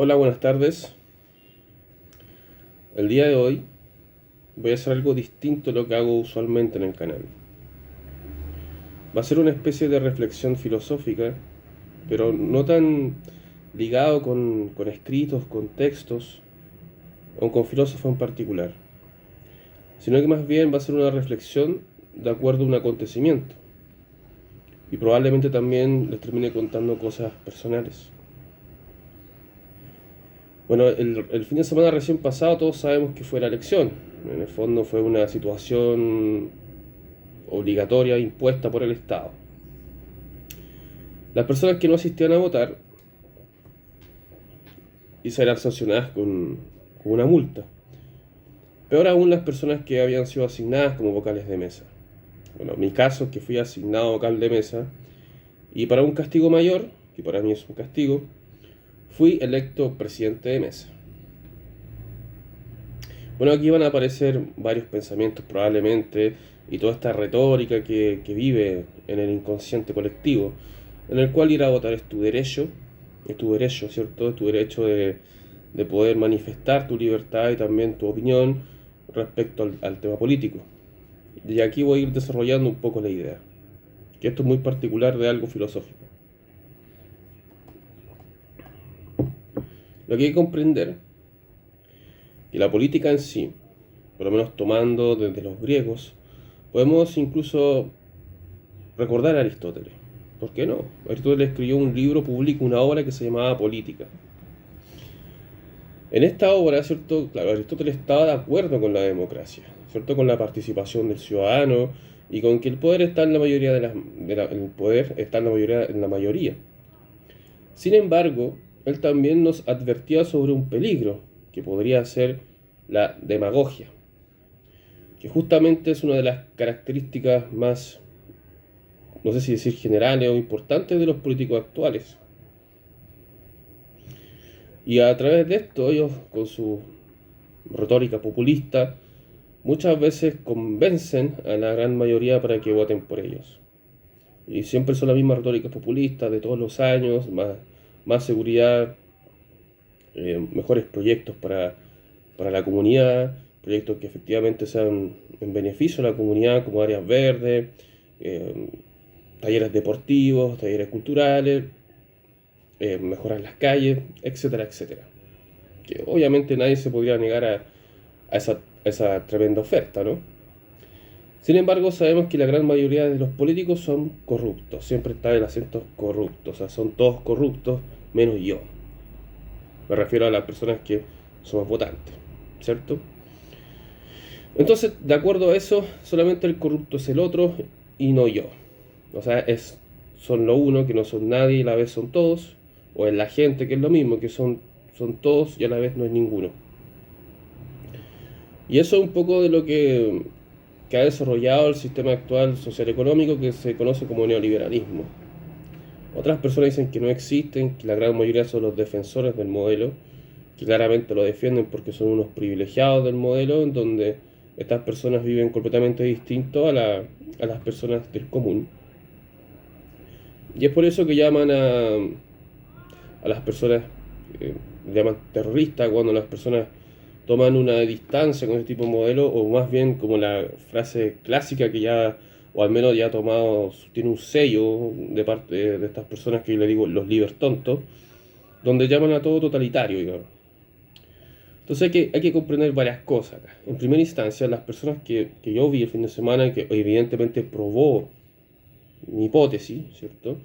Hola, buenas tardes. El día de hoy voy a hacer algo distinto a lo que hago usualmente en el canal. Va a ser una especie de reflexión filosófica, pero no tan ligado con escritos, con textos o con filósofos en particular, sino que más bien va a ser una reflexión de acuerdo a un acontecimiento. Y probablemente también les termine contando cosas personales. Bueno, el fin de semana recién pasado todos sabemos que fue la elección. En el fondo fue una situación obligatoria impuesta por el Estado. Las personas que no asistían a votar y serán sancionadas con una multa. Peor aún las personas que habían sido asignadas como vocales de mesa. Bueno, en mi caso es que fui asignado vocal de mesa y para un castigo mayor, que para mí es un castigo, fui electo presidente de mesa. Bueno, aquí van a aparecer varios pensamientos probablemente y toda esta retórica que vive en el inconsciente colectivo, en el cual ir a votar es tu derecho, ¿cierto? Es tu derecho de poder manifestar tu libertad y también tu opinión respecto al tema político. Y aquí voy a ir desarrollando un poco la idea, que esto es muy particular de algo filosófico. Lo que hay que comprender que la política en sí, por lo menos tomando desde los griegos, podemos incluso recordar a Aristóteles. ¿Por qué no? Aristóteles escribió un libro, publicó una obra que se llamaba Política. En esta obra, ¿cierto? Claro, Aristóteles estaba de acuerdo con la democracia, ¿cierto? Con la participación del ciudadano y con que el poder está en la mayoría el poder está en la mayoría, Sin embargo, él también nos advertía sobre un peligro que podría ser la demagogia, que justamente es una de las características más, no sé si decir generales o importantes de los políticos actuales. Y a través de esto, ellos, con su retórica populista, muchas veces convencen a la gran mayoría para que voten por ellos. Y siempre son las mismas retóricas populistas de todos los años, más seguridad, mejores proyectos para la comunidad, proyectos que efectivamente sean en beneficio a la comunidad, como áreas verdes, eh, talleres deportivos, talleres culturales, mejorar las calles, etcétera, etcétera. Que obviamente nadie se podría negar a esa tremenda oferta, ¿no? Sin embargo, sabemos que la gran mayoría de los políticos son corruptos, siempre está el acento corrupto, o sea, son todos corruptos, menos yo. Me refiero a las personas que somos votantes, ¿cierto? Entonces, de acuerdo a eso, solamente el corrupto es el otro y no yo. O sea, son lo uno, que no son nadie y a la vez son todos, o es la gente, que es lo mismo, que son todos y a la vez no es ninguno. Y eso es un poco de lo que ha desarrollado el sistema actual social económico que se conoce como neoliberalismo. Otras personas dicen que no existen, que la gran mayoría son los defensores del modelo, que claramente lo defienden porque son unos privilegiados del modelo, en donde estas personas viven completamente distinto a las personas del común. Y es por eso que llaman a las personas, eh, llaman terroristas, cuando las personas toman una distancia con este tipo de modelo, o más bien como la frase clásica que ya, o al menos ya ha tomado, tiene un sello de parte de estas personas que yo le digo los libertontos, donde llaman a todo totalitario, digamos. Entonces hay que comprender varias cosas acá. En primera instancia, las personas que yo vi el fin de semana, que evidentemente probó mi hipótesis, ¿cierto?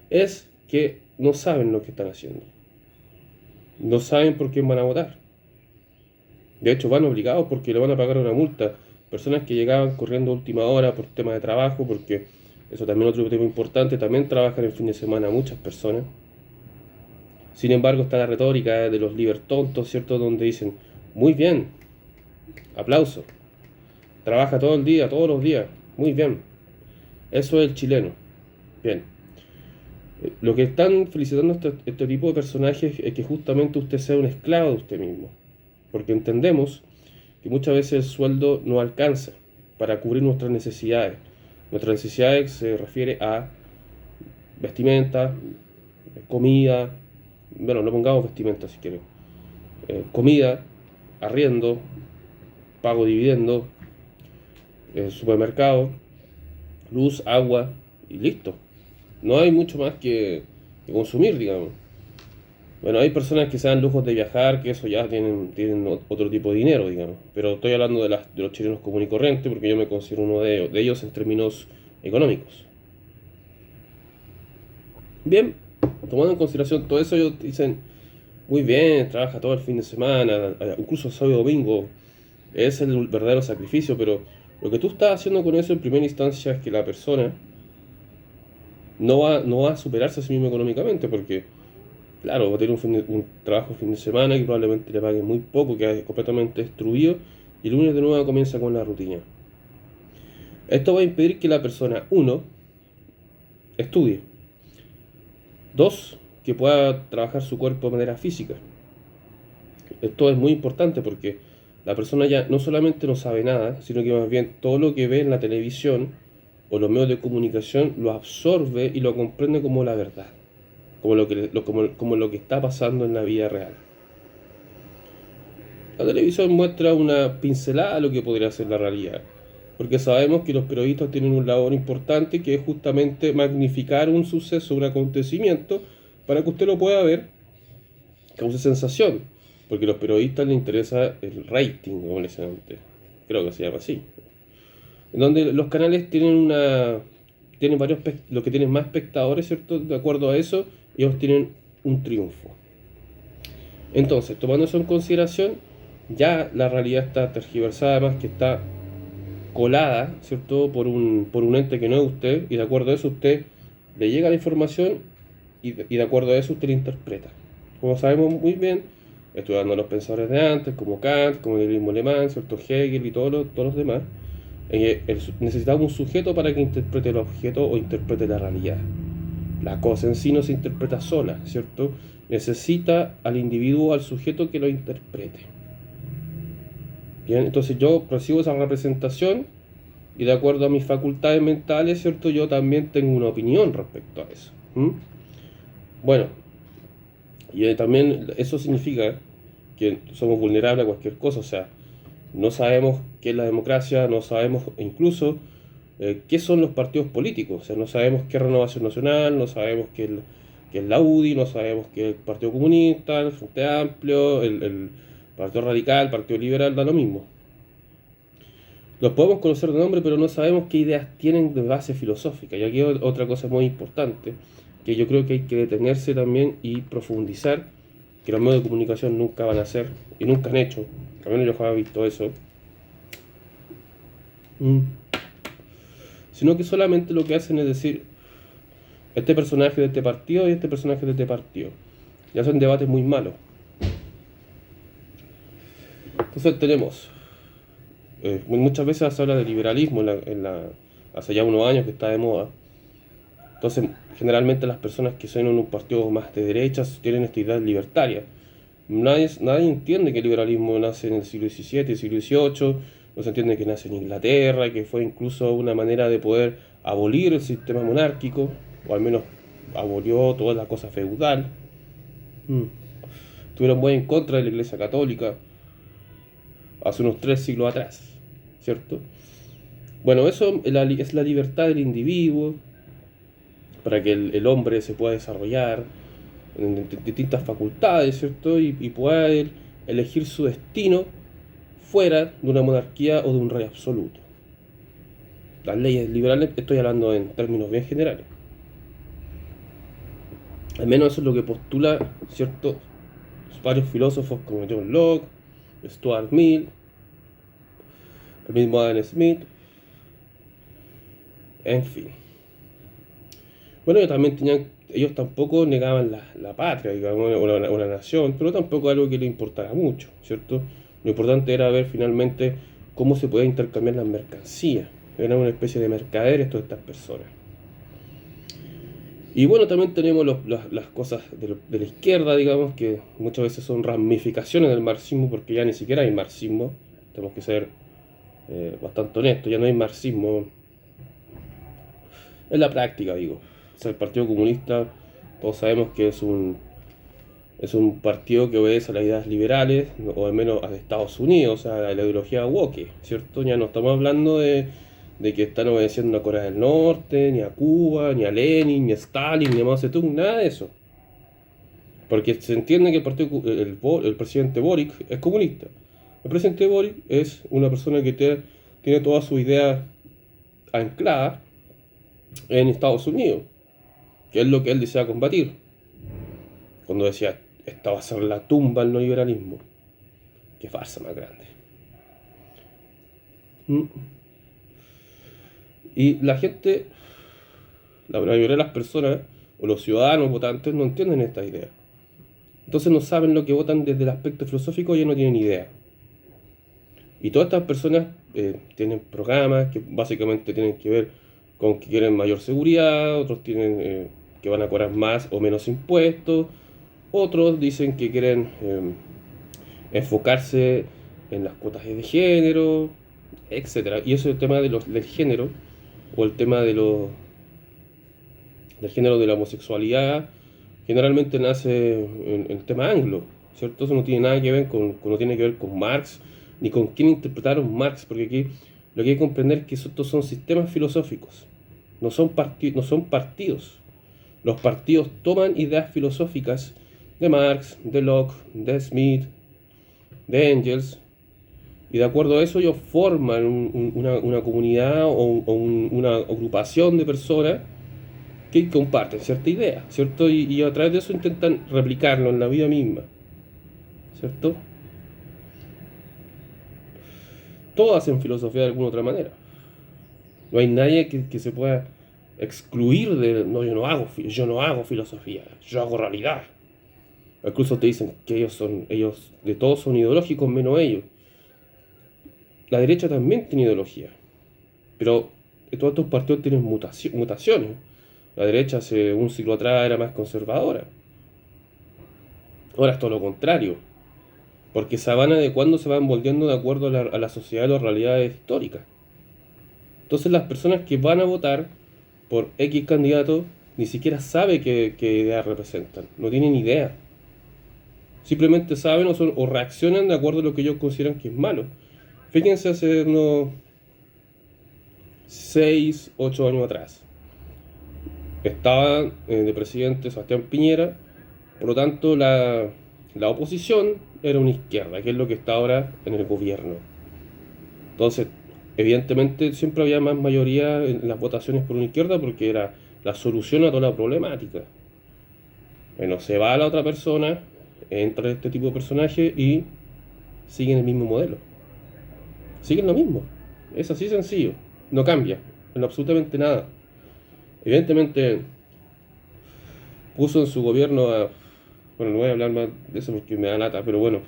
Es que no saben lo que están haciendo. No saben por quién van a votar. De hecho, van obligados porque le van a pagar una multa. Personas que llegaban corriendo a última hora por temas de trabajo, porque eso también es otro tema importante, también trabajan el fin de semana muchas personas. Sin embargo, está la retórica de los libertontos, ¿cierto? Donde dicen, muy bien, aplauso, trabaja todo el día, todos los días, muy bien. Eso es el chileno. Bien. Lo que están felicitando este tipo de personajes es que justamente usted sea un esclavo de usted mismo. Porque entendemos que muchas veces el sueldo no alcanza para cubrir nuestras necesidades. Nuestras necesidades se refiere a vestimenta, comida, bueno, no pongamos vestimenta si quieren, comida, arriendo, pago dividendo, supermercado, luz, agua y listo. No hay mucho más que consumir, digamos. Bueno, hay personas que se dan lujos de viajar, que eso ya tienen otro tipo de dinero, digamos. Pero estoy hablando de los chilenos comunes y corrientes, porque yo me considero uno de ellos en términos económicos. Bien, tomando en consideración todo eso, ellos dicen, muy bien, trabaja todo el fin de semana, incluso sábado y domingo, es el verdadero sacrificio, pero lo que tú estás haciendo con eso en primera instancia es que la persona no va a superarse a sí misma económicamente, porque claro, va a tener un trabajo fin de semana que probablemente le paguen muy poco, que es completamente destruido, y el lunes de nuevo comienza con la rutina. Esto va a impedir que la persona, uno, estudie, dos, que pueda trabajar su cuerpo de manera física. Esto es muy importante porque la persona ya no solamente no sabe nada, sino que más bien todo lo que ve en la televisión o los medios de comunicación lo absorbe y lo comprende como la verdad, como lo que está pasando en la vida real. La televisión muestra una pincelada de lo que podría ser la realidad, porque sabemos que los periodistas tienen un labor importante que es justamente magnificar un suceso, un acontecimiento, para que usted lo pueda ver, cause sensación, porque a los periodistas les interesa el rating, como le dicen antes, creo que se llama así, en donde los canales tienen los que tienen más espectadores, ¿cierto? De acuerdo a eso, ellos tienen un triunfo. Entonces, tomando eso en consideración, ya la realidad está tergiversada, además que está colada, ¿cierto? Por un ente que no es usted, y de acuerdo a eso usted le llega la información y de acuerdo a eso usted la interpreta. Como sabemos muy bien, estudiando a los pensadores de antes, como Kant, como el mismo alemán, ¿cierto? Hegel y todos los demás, necesitamos un sujeto para que interprete el objeto o interprete la realidad. La cosa en sí no se interpreta sola, ¿cierto? Necesita al individuo, al sujeto que lo interprete. Bien, entonces yo recibo esa representación y de acuerdo a mis facultades mentales, ¿cierto? Yo también tengo una opinión respecto a eso. ¿Mm? Bueno, y también eso significa que somos vulnerables a cualquier cosa, o sea, no sabemos qué es la democracia, no sabemos incluso qué son los partidos políticos, o sea, no sabemos qué es Renovación Nacional, no sabemos qué es la UDI, no sabemos qué es el Partido Comunista, el Frente Amplio, el Partido Radical, el Partido Liberal, da lo mismo. Los podemos conocer de nombre, pero no sabemos qué ideas tienen de base filosófica. Y aquí otra cosa muy importante, que yo creo que hay que detenerse también y profundizar, que los medios de comunicación nunca van a hacer, y nunca han hecho, al menos yo jamás he visto eso, sino que solamente lo que hacen es decir, este personaje de este partido y este personaje de este partido. Y hacen debates muy malos. Entonces tenemos, muchas veces se habla de liberalismo hace ya unos años que está de moda. Entonces, generalmente las personas que son en un partido más de derechas tienen esta idea libertaria. Nadie entiende que el liberalismo nace en el siglo XVII, siglo XVIII, no se entiende que nace en Inglaterra, que fue incluso una manera de poder abolir el sistema monárquico, o al menos abolió toda la cosa feudal. Mm. Estuvieron muy en contra de la Iglesia Católica hace unos 3 siglos atrás, ¿cierto? Bueno, eso es la libertad del individuo, para que el hombre se pueda desarrollar en distintas facultades, ¿cierto? Y pueda él elegir su destino fuera de una monarquía o de un rey absoluto. Las leyes liberales, estoy hablando en términos bien generales. Al menos eso es lo que postula, ¿cierto? Varios filósofos como John Locke, Stuart Mill, el mismo Adam Smith, en fin. Bueno, ellos tampoco negaban la patria, digamos, o la nación, pero tampoco algo que les importara mucho, ¿cierto? Lo importante era ver finalmente cómo se podía intercambiar las mercancías. Eran una especie de mercaderes todas estas personas. Y bueno, también tenemos las cosas de la izquierda, digamos, que muchas veces son ramificaciones del marxismo, porque ya ni siquiera hay marxismo, tenemos que ser bastante honestos, ya no hay marxismo en la práctica, digo. O sea, el Partido Comunista, todos sabemos que es Es un partido que obedece a las ideas liberales, o al menos a de Estados Unidos, a la ideología woke, ¿cierto? Ya no estamos hablando de que están obedeciendo a Corea del Norte, ni a Cuba, ni a Lenin, ni a Stalin, ni a Mao Zedong, nada de eso. Porque se entiende que el presidente Boric es comunista. El presidente Boric es una persona que tiene todas sus ideas ancladas en Estados Unidos, que es lo que él desea combatir. Cuando decía, esta va a ser la tumba del neoliberalismo. Qué farsa más grande. ¿Mm? Y la gente, la mayoría de las personas, o los ciudadanos votantes, no entienden esta idea. Entonces no saben lo que votan desde el aspecto filosófico, ya no tienen idea. Y todas estas personas tienen programas que básicamente tienen que ver con que quieren mayor seguridad, otros tienen que van a cobrar más o menos impuestos, otros dicen que quieren enfocarse en las cuotas de género, etcétera. Y eso es el tema del género, o el tema del género de la homosexualidad, generalmente nace en el tema anglo, ¿cierto? Eso no tiene nada que ver no tiene que ver con Marx, ni con quién interpretaron Marx, porque aquí lo que hay que comprender es que estos son sistemas filosóficos, no son partidos. Los partidos toman ideas filosóficas de Marx, de Locke, de Smith, de Engels, y de acuerdo a eso ellos forman una comunidad una agrupación de personas que comparten cierta idea, ¿cierto? Y a través de eso intentan replicarlo en la vida misma, ¿cierto? Todos hacen filosofía de alguna otra manera. No hay nadie que se pueda excluir de, no, yo no hago filosofía, yo hago realidad. Incluso te dicen que ellos de todos son ideológicos menos ellos. La derecha también tiene ideología, pero todos estos partidos tienen mutaciones. La derecha hace un siglo atrás era más conservadora. Ahora es todo lo contrario, porque se van adecuando, se van volviendo de acuerdo a la sociedad y las realidades históricas. Entonces las personas que van a votar por X candidato ni siquiera saben qué ideas representan, no tienen idea. Simplemente saben o reaccionan de acuerdo a lo que ellos consideran que es malo. Fíjense hace unos 6, 8 años atrás. Estaba de presidente Sebastián Piñera, por lo tanto la oposición era una izquierda, que es lo que está ahora en el gobierno. Entonces, evidentemente siempre había más mayoría en las votaciones por una izquierda porque era la solución a toda la problemática. Bueno, se va a la otra persona, entra este tipo de personaje y siguen el mismo modelo. Siguen lo mismo. Es así sencillo. No cambia en absolutamente nada. Evidentemente puso en su gobierno a... Bueno, no voy a hablar más de eso porque me da lata, pero bueno.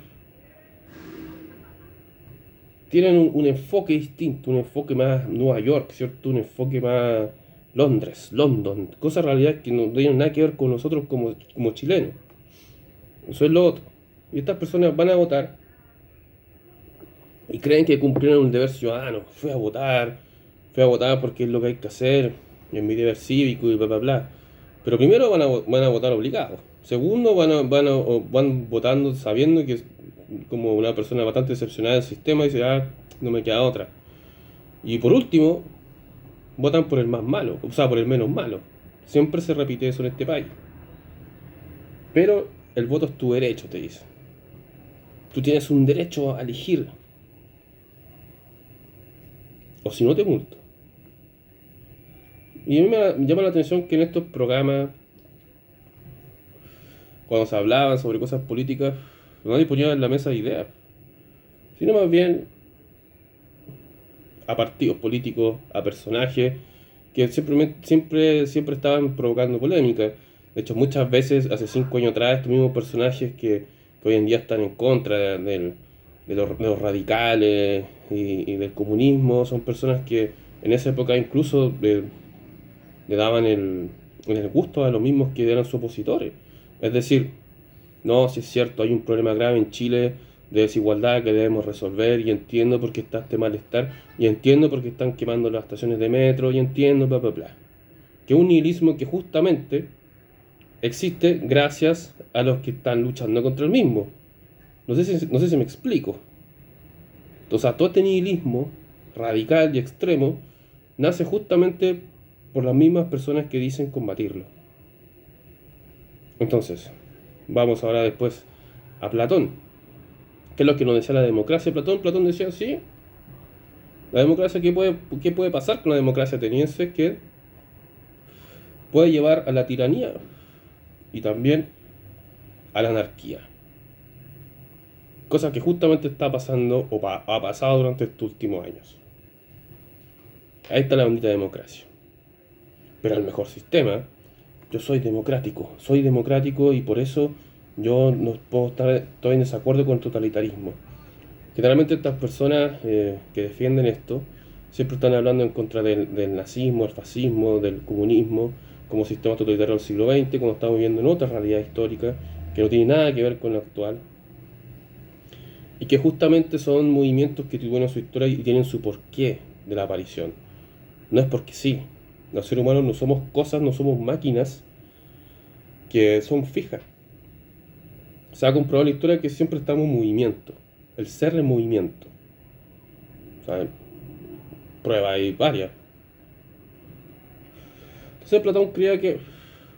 Tienen un enfoque distinto, un enfoque más Nueva York, ¿cierto? Un enfoque más London. Cosas en realidad que no tienen nada que ver con nosotros como chilenos. Eso es lo otro. Y estas personas van a votar y creen que cumplieron un deber ciudadano. Fui a votar porque es lo que hay que hacer, es mi deber cívico y bla, bla, bla. Pero primero van a votar obligados. Segundo, van votando sabiendo que es como una persona bastante decepcionada del sistema y dice, ah, no me queda otra. Y por último, votan por el más malo, o sea, por el menos malo. Siempre se repite eso en este país. Pero el voto es tu derecho, te dice. Tú tienes un derecho a elegir. O si no, te multo. Y a mí me llama la atención que en estos programas, cuando se hablaban sobre cosas políticas, nadie ponía en la mesa ideas, sino más bien a partidos políticos, a personajes que siempre estaban provocando polémica. De hecho, muchas veces, hace 5 años atrás, estos mismos personajes que hoy en día están en contra de los radicales y del comunismo, son personas que en esa época incluso le daban el gusto a los mismos que eran sus opositores. Es decir, no, si es cierto, hay un problema grave en Chile de desigualdad que debemos resolver y entiendo por qué está este malestar y entiendo por qué están quemando las estaciones de metro y entiendo, bla, bla, bla. Que es un nihilismo que justamente existe gracias a los que están luchando contra el mismo. No sé si me explico. O sea, todo este nihilismo radical y extremo nace justamente por las mismas personas que dicen combatirlo. Entonces, vamos ahora después a Platón. ¿Qué es lo que nos decía la democracia? Platón decía, sí, la democracia, ¿qué puede pasar con la democracia ateniense? Que puede llevar a la tiranía y también a la anarquía. Cosa que justamente está pasando o ha pasado durante estos últimos años. Ahí está la bendita democracia. Pero el mejor sistema, yo soy democrático y por eso yo no puedo estoy en desacuerdo con el totalitarismo. Generalmente estas personas que defienden esto siempre están hablando en contra del nazismo, el fascismo, del comunismo como sistema totalitario del siglo XX, cuando estamos viviendo en otra realidad histórica que no tiene nada que ver con la actual y que justamente son movimientos que tuvieron su historia y tienen su porqué de la aparición. No es porque sí. Los seres humanos no somos cosas, no somos máquinas que son fijas. Se ha comprobado en la historia que siempre estamos en movimiento. El ser en movimiento. O sea, pruebas hay varias. Entonces Platón creía que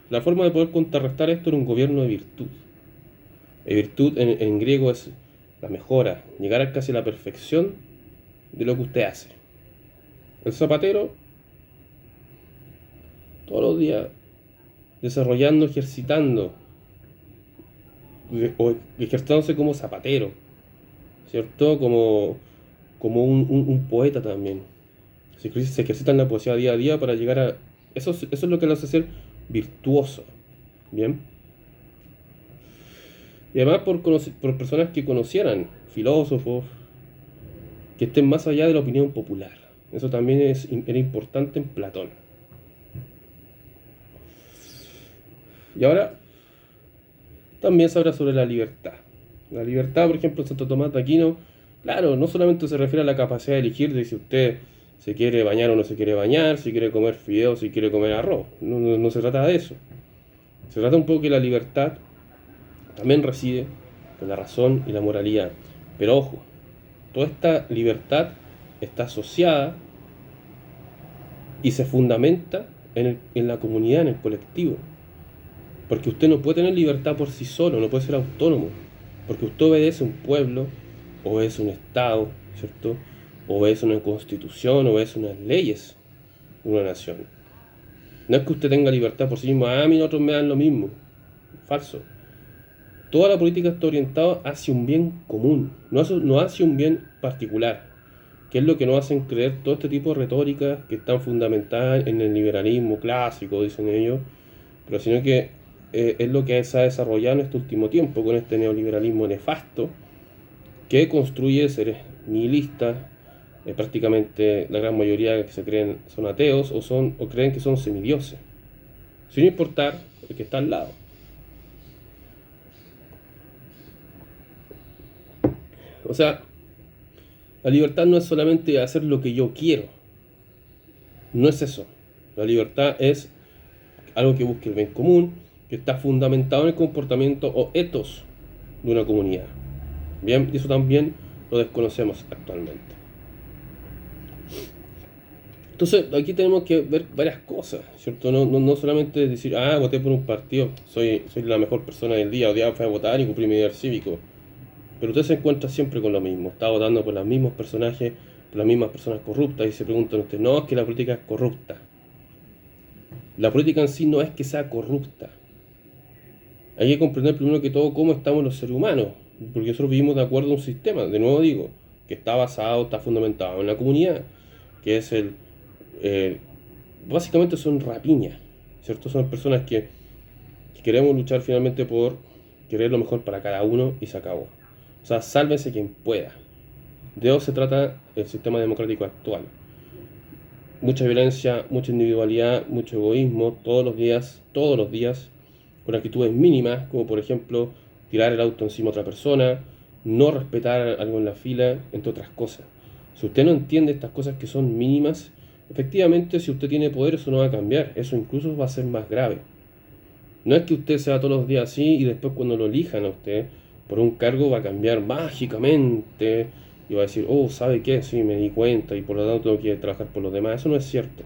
la forma de poder contrarrestar esto era un gobierno de virtud. Y virtud en griego es la mejora, llegar a casi la perfección de lo que usted hace. El zapatero, todos los días, desarrollando, ejercitando, o ejercitándose como zapatero, ¿cierto? Como un poeta también. Se ejercita en la poesía día a día para llegar a... Eso es lo que lo hace ser virtuoso, ¿bien? Y además por personas que conocieran, filósofos, que estén más allá de la opinión popular. Eso también era importante en Platón. Y ahora también se habla sobre la libertad. La libertad, por ejemplo, en Santo Tomás de Aquino, claro, no solamente se refiere a la capacidad de elegir de si usted se quiere bañar o no se quiere bañar, si quiere comer fideos, si quiere comer arroz. No se trata de eso. Se trata un poco que la libertad también reside en la razón y la moralidad. Pero ojo, toda esta libertad está asociada y se fundamenta en la comunidad, en el colectivo. Porque usted no puede tener libertad por sí solo, no puede ser autónomo. Porque usted obedece a un pueblo, obedece a un Estado, ¿cierto? Obedece a una constitución, obedece a unas leyes de una nación. No es que usted tenga libertad por sí mismo, a mí otros me dan lo mismo. Falso. Toda la política está orientada hacia un bien común, no hacia un bien particular, que es lo que nos hacen creer todo este tipo de retóricas que están fundamentadas en el liberalismo clásico, dicen ellos, pero sino que es lo que se ha desarrollado en este último tiempo con este neoliberalismo nefasto que construye seres nihilistas, prácticamente la gran mayoría que se creen son ateos o creen que son semidioses, sin importar el que está al lado. O sea, la libertad no es solamente hacer lo que yo quiero, no es eso. La libertad es algo que busque el bien común, que está fundamentado en el comportamiento o ethos de una comunidad. Bien, y eso también lo desconocemos actualmente. Entonces, aquí tenemos que ver varias cosas, ¿cierto? No solamente decir, voté por un partido, soy la mejor persona del día, o día fui a votar y cumplí mi deber cívico. Pero usted se encuentra siempre con lo mismo, está votando por los mismos personajes, por las mismas personas corruptas, y se preguntan ustedes, no, es que la política es corrupta. La política en sí no es que sea corrupta. Hay que comprender primero que todo cómo estamos los seres humanos, porque nosotros vivimos de acuerdo a un sistema, de nuevo digo, que está fundamentado en la comunidad, que es eh, básicamente son rapiñas, ¿cierto? Son personas que queremos luchar finalmente por querer lo mejor para cada uno y se acabó. O sea, sálvese quien pueda. De eso se trata el sistema democrático actual. Mucha violencia, mucha individualidad, mucho egoísmo, todos los días, con actitudes mínimas, como por ejemplo tirar el auto encima a otra persona, no respetar algo en la fila, entre otras cosas. Si usted no entiende estas cosas que son mínimas, efectivamente si usted tiene poder eso no va a cambiar, eso incluso va a ser más grave. No es que usted sea todos los días así y después cuando lo elijan a usted por un cargo va a cambiar mágicamente y va a decir, oh, ¿sabe qué? Sí, me di cuenta y por lo tanto tengo que trabajar por los demás. Eso no es cierto.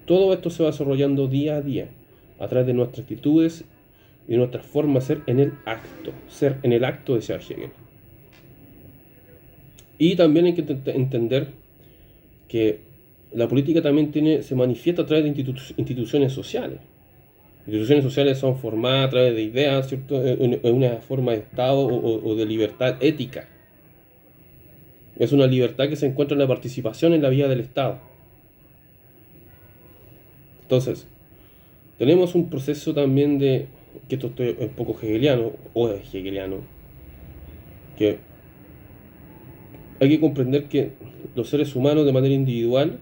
Todo esto se va desarrollando día a día, a través de nuestras actitudes y de nuestra forma de ser en el acto. Ser en el acto, decía Hegel. Y también hay que entender que la política también se manifiesta a través de instituciones sociales. Instituciones sociales son formadas a través de ideas, ¿cierto? En una forma de Estado o de libertad ética. Es una libertad que se encuentra en la participación en la vida del Estado. Entonces, tenemos un proceso también de, que esto es un poco hegeliano, o es hegeliano, que hay que comprender que los seres humanos de manera individual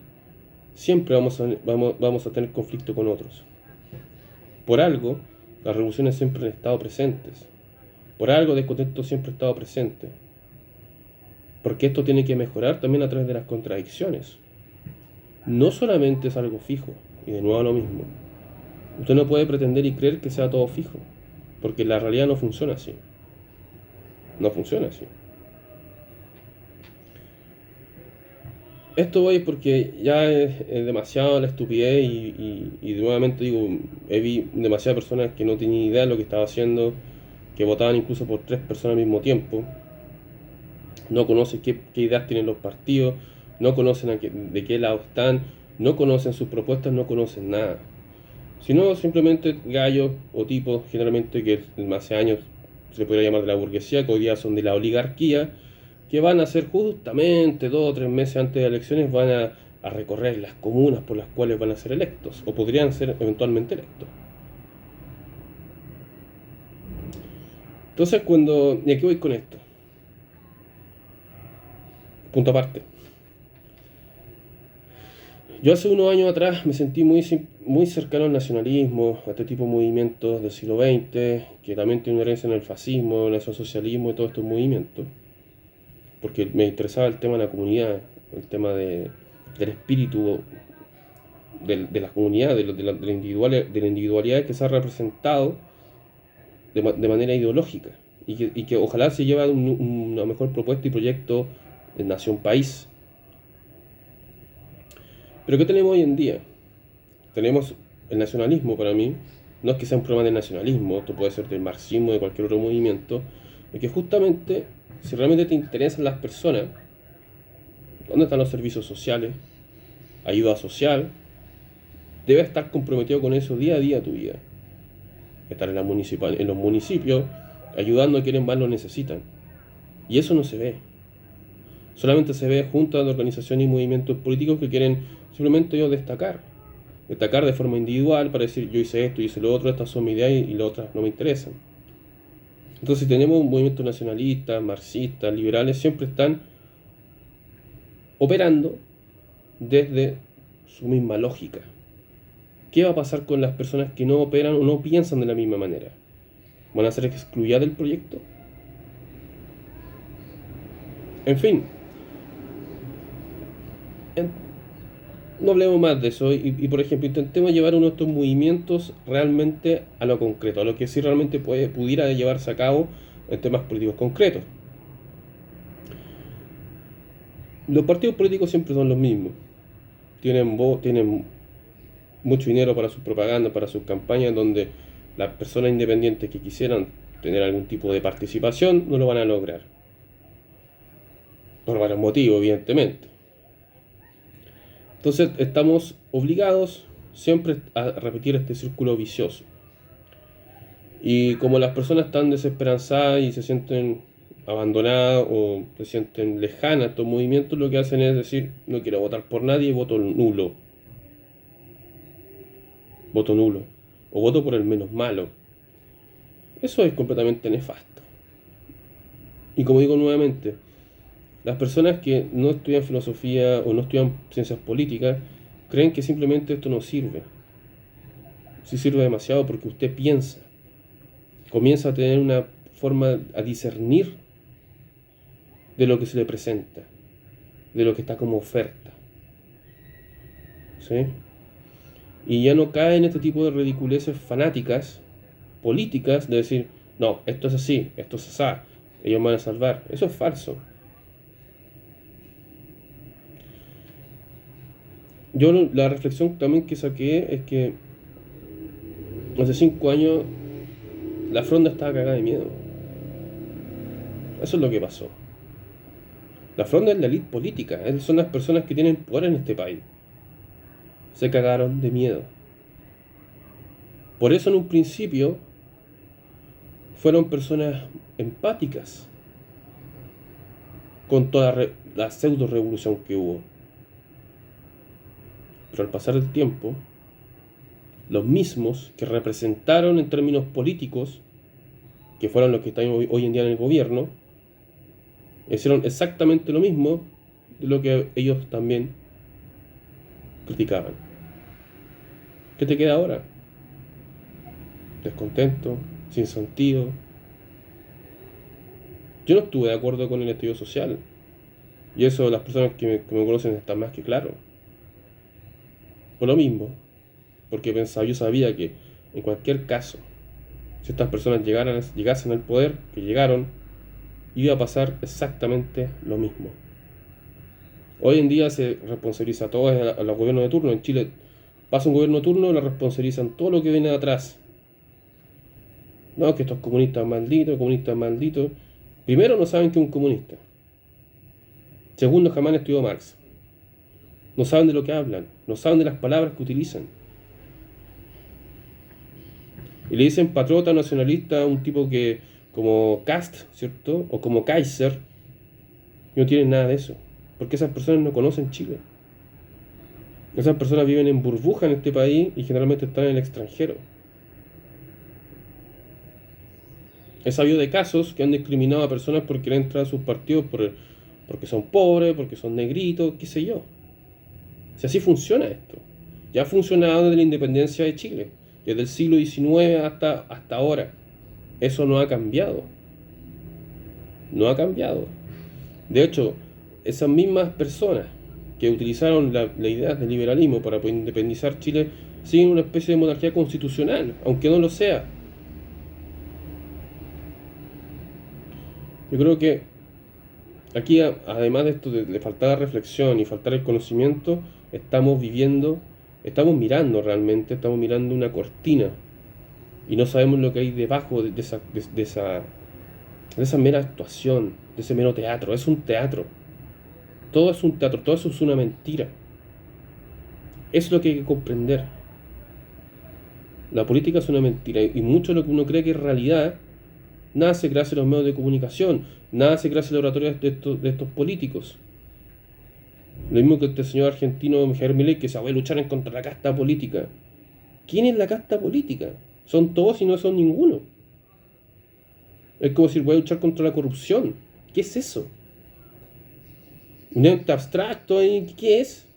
siempre vamos a tener conflicto con otros. Por algo, las revoluciones siempre han estado presentes. Por algo, el descontento siempre ha estado presente. Porque esto tiene que mejorar también a través de las contradicciones. No solamente es algo fijo, y de nuevo lo mismo. Usted no puede pretender y creer que sea todo fijo, porque la realidad no funciona así. No funciona así. Esto voy porque ya es demasiado la estupidez y nuevamente digo, vi demasiadas personas que no tenían idea de lo que estaba haciendo, que votaban incluso por 3 personas al mismo tiempo, no conocen qué ideas tienen los partidos, no conocen de qué lado están, no conocen sus propuestas, no conocen nada. Sino simplemente gallos o tipos, generalmente que hace años se podría llamar de la burguesía, que hoy día son de la oligarquía, que van a ser justamente 2 o 3 meses antes de elecciones, van a recorrer las comunas por las cuales van a ser electos, o podrían ser eventualmente electos. Entonces, ¿y aquí voy con esto? Punto aparte. Yo hace unos años atrás me sentí muy cercano al nacionalismo, a este tipo de movimientos del siglo XX, que también tiene una herencia en el fascismo, en el socialismo y todos estos movimientos, porque me interesaba el tema de la comunidad, el tema del espíritu de la comunidad, de la individualidad que se ha representado de manera ideológica y que ojalá se lleve una mejor propuesta y proyecto de nación-país. Pero ¿qué tenemos hoy en día? Tenemos el nacionalismo para mí, no es que sea un problema del nacionalismo, esto puede ser del marxismo, de cualquier otro movimiento, es que justamente, si realmente te interesan las personas, ¿dónde están los servicios sociales? Ayuda social, debes estar comprometido con eso día a día tu vida. Estar en los municipios, ayudando a quienes más lo necesitan. Y eso no se ve. Solamente se ve junto de organizaciones y movimientos políticos que quieren simplemente ellos destacar de forma individual para decir yo hice esto, yo hice lo otro, estas son mis ideas y las otras no me interesan. Entonces si tenemos un movimiento nacionalista, marxistas, liberales, siempre están operando desde su misma lógica. ¿Qué va a pasar con las personas que no operan o no piensan de la misma manera? ¿Van a ser excluidas del proyecto? En fin, no hablemos más de eso por ejemplo, intentemos llevar uno de estos movimientos realmente a lo concreto, a lo que sí realmente pudiera llevarse a cabo en temas políticos concretos. Los partidos políticos siempre son los mismos. Tienen mucho dinero para sus propagandas, para sus campañas, donde las personas independientes que quisieran tener algún tipo de participación no lo van a lograr. Por varios motivos, evidentemente. Entonces estamos obligados siempre a repetir este círculo vicioso. Y como las personas están desesperanzadas y se sienten abandonadas o se sienten lejanas a estos movimientos, lo que hacen es decir, no quiero votar por nadie, voto nulo. Voto nulo. O voto por el menos malo. Eso es completamente nefasto. Y como digo nuevamente, las personas que no estudian filosofía o no estudian ciencias políticas creen que simplemente esto no sirve. Sí sirve demasiado porque usted piensa, comienza a tener una forma a discernir de lo que se le presenta, de lo que está como oferta. ¿Sí? Y ya no cae en este tipo de ridiculeces fanáticas, políticas, de decir, no, esto es así, esto es así, ellos me van a salvar. Eso es falso. La reflexión también que saqué es que hace 5 años la fronda estaba cagada de miedo. Eso es lo que pasó. La fronda es la élite política, son las personas que tienen poder en este país. Se cagaron de miedo. Por eso en un principio fueron personas empáticas con toda la pseudo revolución que hubo. Pero al pasar el tiempo, los mismos que representaron en términos políticos, que fueron los que están hoy en día en el gobierno, hicieron exactamente lo mismo de lo que ellos también criticaban. ¿Qué te queda ahora? Descontento, sin sentido. Yo no estuve de acuerdo con el estallido social. Y eso las personas que me conocen están más que claro. Por lo mismo, porque yo sabía que en cualquier caso, si estas personas llegasen al poder, que llegaron, iba a pasar exactamente lo mismo. Hoy en día se responsabiliza a todos a los gobiernos de turno. En Chile pasa un gobierno de turno, le responsabilizan todo lo que viene de atrás. No, que estos comunistas malditos. Primero, no saben que es un comunista. Segundo, jamás han estudiado Marx. No saben de lo que hablan, no saben de las palabras que utilizan. Y le dicen patriota nacionalista a un tipo que, como Kast, ¿cierto? O como Kaiser, y no tienen nada de eso. Porque esas personas no conocen Chile. Esas personas viven en burbuja en este país y generalmente están en el extranjero. He sabido de casos que han discriminado a personas por querer entrar a sus partidos porque son pobres, porque son negritos, qué sé yo. Si así funciona esto. Ya ha funcionado desde la independencia de Chile, desde el siglo XIX hasta ahora. Eso no ha cambiado. No ha cambiado. De hecho, esas mismas personas que utilizaron la idea del liberalismo para poder independizar Chile siguen una especie de monarquía constitucional, aunque no lo sea. Yo creo que aquí, además de esto de faltar la reflexión y faltar el conocimiento, estamos mirando una cortina y no sabemos lo que hay debajo de esa mera actuación, de ese mero teatro. Es un teatro. Todo es un teatro, todo eso es una mentira. Es lo que hay que comprender. La política es una mentira y mucho de lo que uno cree que es realidad nace gracias a los medios de comunicación, nace gracias a la oratoria de estos políticos. Lo mismo que este señor argentino Javier Milei, que se va a luchar en contra la casta política. ¿Quién es la casta política? Son todos y no son ninguno. Es como decir, voy a luchar contra la corrupción. ¿Qué es eso? ¿Un ente abstracto? ¿Qué es?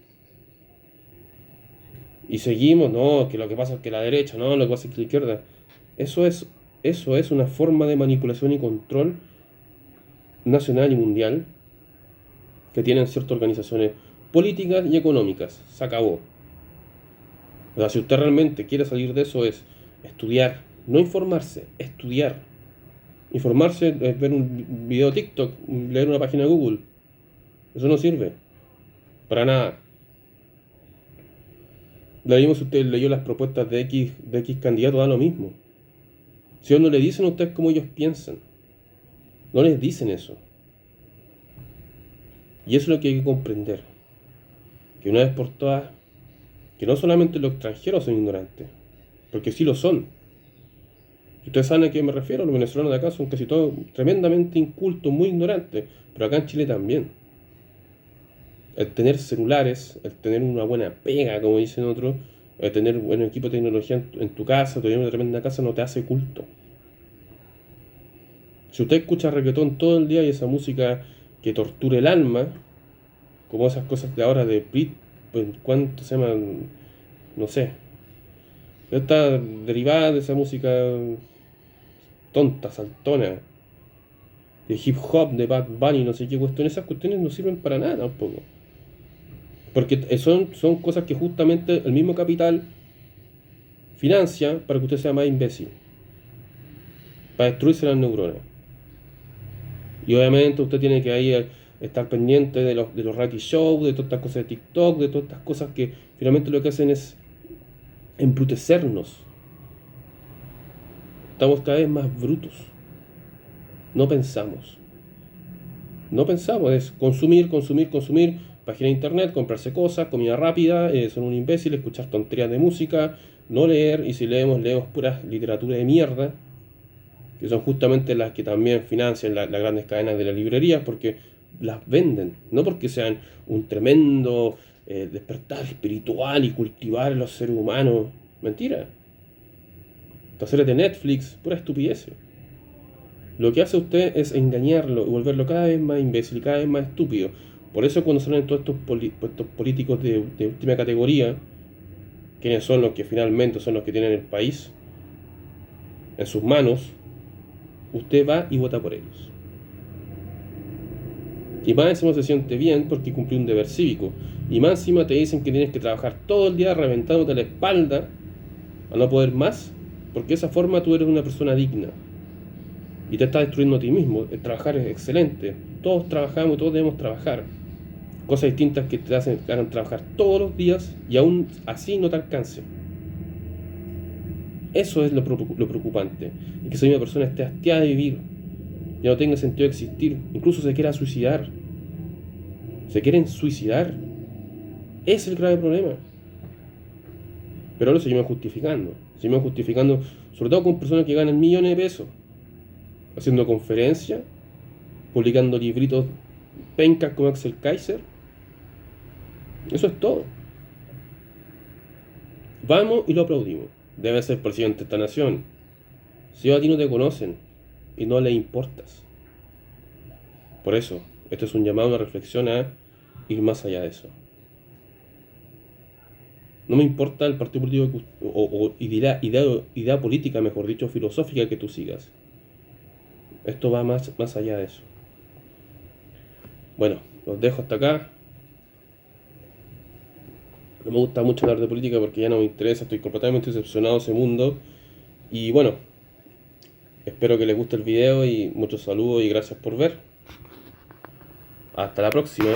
Y seguimos, no, que lo que pasa es que la derecha, no, lo que pasa es que la izquierda. Eso es una forma de manipulación y control nacional y mundial que tienen ciertas organizaciones políticas y económicas. Se acabó. O sea, si usted realmente quiere salir de eso, es estudiar, no informarse, estudiar. Informarse es ver un video de TikTok, leer una página de Google. Eso no sirve. Para nada. Lo mismo si usted leyó las propuestas de X candidato, da lo mismo. Si ellos no le dicen a ustedes cómo ellos piensan, no les dicen eso. Y eso es lo que hay que comprender. Que una vez por todas, que no solamente los extranjeros son ignorantes, porque sí lo son. Si ustedes saben a qué me refiero, los venezolanos de acá son casi todos tremendamente incultos, muy ignorantes, pero acá en Chile también. El tener celulares, el tener una buena pega, como dicen otros, el tener buen equipo de tecnología en tu casa, tener una tremenda casa, no te hace culto. Si usted escucha reggaetón todo el día y esa música que tortura el alma, como esas cosas de ahora de Brit, pues, ¿cuánto se llaman? No sé. Está derivada de esa música tonta, saltona, de hip hop, de Bad Bunny, no sé qué cuestión. Esas cuestiones no sirven para nada tampoco. Porque son cosas que justamente el mismo capital financia para que usted sea más imbécil, para destruirse las neuronas. Y obviamente usted tiene que ahí estar pendiente de los reality shows, de todas estas cosas de TikTok, de todas estas cosas que finalmente lo que hacen es embrutecernos. Estamos cada vez más brutos. No pensamos. No pensamos, es consumir, consumir, consumir, página de internet, comprarse cosas, comida rápida, son un imbécil, escuchar tonterías de música, no leer, y si leemos, leemos pura literatura de mierda, que son justamente las que también financian las grandes cadenas de las librerías, porque las venden, no porque sean un tremendo despertar espiritual y cultivar a los seres humanos. Mentira. Las series de Netflix, pura estupidez. Lo que hace usted es engañarlo y volverlo cada vez más imbécil y cada vez más estúpido. Por eso cuando salen todos estos políticos de última categoría, quienes son los que finalmente son los que tienen el país en sus manos, usted va y vota por ellos. Y más encima se siente bien porque cumplió un deber cívico. Y más encima te dicen que tienes que trabajar todo el día reventándote la espalda a no poder más, porque de esa forma tú eres una persona digna. Y te estás destruyendo a ti mismo. El trabajar es excelente. Todos trabajamos y todos debemos trabajar. Cosas distintas que te hagan trabajar todos los días y aún así no te alcance. Eso es lo preocupante. Y que esa misma persona esté hastiada de vivir. Ya no tenga sentido de existir. Incluso se quiera suicidar. Se quieren suicidar. Es el grave problema. Pero lo seguimos justificando. Seguimos justificando, sobre todo con personas que ganan millones de pesos. Haciendo conferencias, publicando libritos pencas como Axel Kaiser. Eso es todo. Vamos y lo aplaudimos. Debe ser presidente de esta nación. Si a ti no te conocen y no le importas. Por eso, esto es un llamado a una reflexión a ir más allá de eso. No me importa el partido político o idea política, mejor dicho, filosófica que tú sigas. Esto va más allá de eso. Bueno, los dejo hasta acá. No me gusta mucho hablar de política porque ya no me interesa, estoy completamente decepcionado de ese mundo. Y bueno, espero que les guste el video y muchos saludos y gracias por ver. Hasta la próxima.